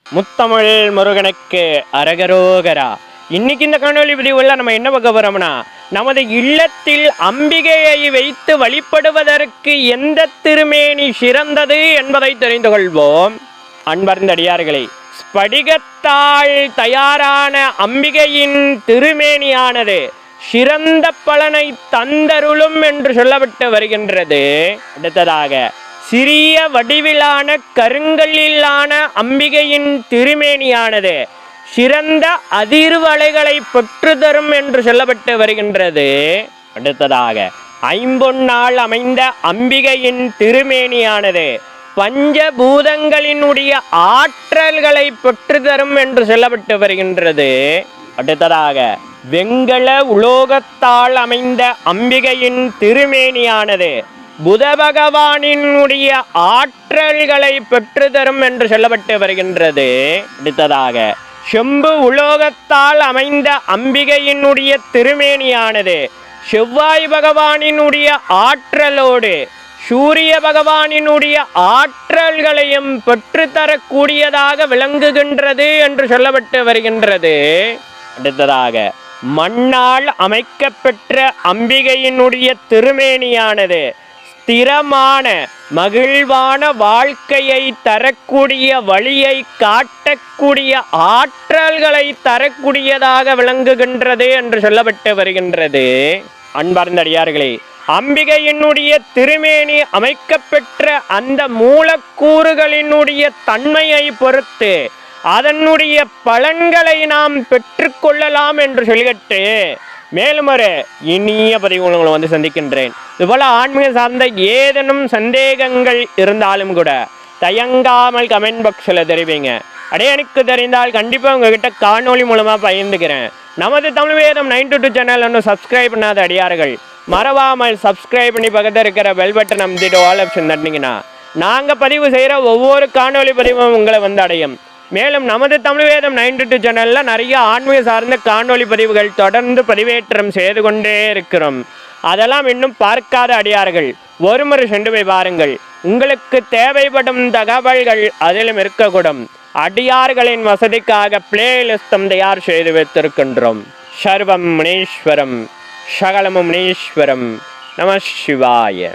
முத்தமிழ் முருகனுக்கு அரகரோகரா. இன்னைக்கு இந்த காணொலி பதிவுல நம்ம என்ன பார்க்க போறோம்னா, நமது இல்லத்தில் அம்பிகையை வைத்து வழிபடுவதற்கு எந்த திருமேனி சிறந்தது என்பதை தெரிந்து கொள்வோம். அன்பர்ந்த அடியார்களே, ஸ்படிகத்தால் தயாரான அம்பிகையின் திருமேனியானது சிறந்த பலனை தந்தருளும் என்று சொல்லப்பட்டு வருகின்றது. அடுத்ததாக சிறிய வடிவிலான கருங்கல்லிலான அம்பிகையின் திருமேனியானது சிறந்த அதிர்வலைகளை பெற்று தரும் என்று சொல்லப்பட்டு வருகின்றது. அடுத்ததாக ஐம்பொன்னால் அமைந்த அம்பிகையின் திருமேனியானது பஞ்சபூதங்களினுடைய ஆற்றல்களை பெற்று தரும் என்று சொல்லப்பட்டு வருகின்றது. அடுத்ததாக வெங்கல உலோகத்தால் அமைந்த அம்பிகையின் திருமேனியானது புத பகவானினுடைய ஆற்றல்களை பெற்று தரும் என்று சொல்லப்பட்டு வருகின்றது. அடுத்ததாக செம்பு உலோகத்தால் அமைந்த அம்பிகையினுடைய திருமேனியானது செவ்வாய் பகவானினுடைய ஆற்றலோடு சூரிய பகவானினுடைய ஆற்றல்களையும் பெற்றுத்தரக்கூடியதாக விளங்குகின்றது என்று சொல்லப்பட்டு வருகின்றது. அடுத்ததாக மண்ணால் அமைக்கப்பெற்ற அம்பிகையினுடைய திருமேனியானது ஸ்திரமான மகிழ்வான வாழ்க்கையை தரக்கூடிய வழியை காட்டக்கூடிய ஆற்றல்களை தரக்கூடியதாக விளங்குகின்றது என்று சொல்லப்பட்டு வருகின்றது. அன்பார்ந்த அடியார்களே, அம்பிகையினுடைய திருமேனி அமைக்கப்பெற்ற அந்த மூலக்கூறுகளினுடைய தன்மையை பொறுத்து அதனுடைய பலன்களை நாம் பெற்றுக்கொள்ளலாம் என்று சொல்லிட்டு மேலும் ஒரு இனிய பதிவு உங்களை சந்திக்கின்றேன். இதுபோல ஆன்மீக சார்ந்த ஏதேனும் சந்தேகங்கள் இருந்தாலும் கூட தயங்காமல் கமெண்ட் பாக்ஸில் தெரிவிங்க. எனக்கு தெரிந்தால் கண்டிப்பாக உங்ககிட்ட காணொலி மூலமாக பகிர்ந்துக்கிறேன். நமது தமிழ் வேதம் 922 சேனல் ஒன்று சப்ஸ்கிரைப் பண்ணாத அடியார்கள் மறவாமல் சப்ஸ்கிரைப் பண்ணி பக்கத்தில் இருக்கிற பெல் பட்டன் அமைச்சிட்டு ஆல் ஆப்ஷன் தட்டினீங்கன்னா நாங்கள் பதிவு செய்கிற ஒவ்வொரு காணொலி பதிவும் உங்களை அடையும். மேலும் நமது தமிழ் வேதம் 922 சேனலில் நிறைய ஆன்மீக சார்ந்த காணொலி பதிவுகள் தொடர்ந்து பதிவேற்றம் செய்து கொண்டே இருக்கிறோம். அதெல்லாம் இன்னும் பார்க்காத அடியார்கள் ஒரு முறை சென்று போய் பாருங்கள். உங்களுக்கு தேவைப்படும் தகவல்கள் அதிலும் இருக்கக்கூடும். அடியார்களின் வசதிக்காக பிளேலிஸ்டம் தயார் செய்து வைத்திருக்கின்றோம். சர்வம் முனீஸ்வரம் சகலமும் முனீஸ்வரம். நம சிவாய.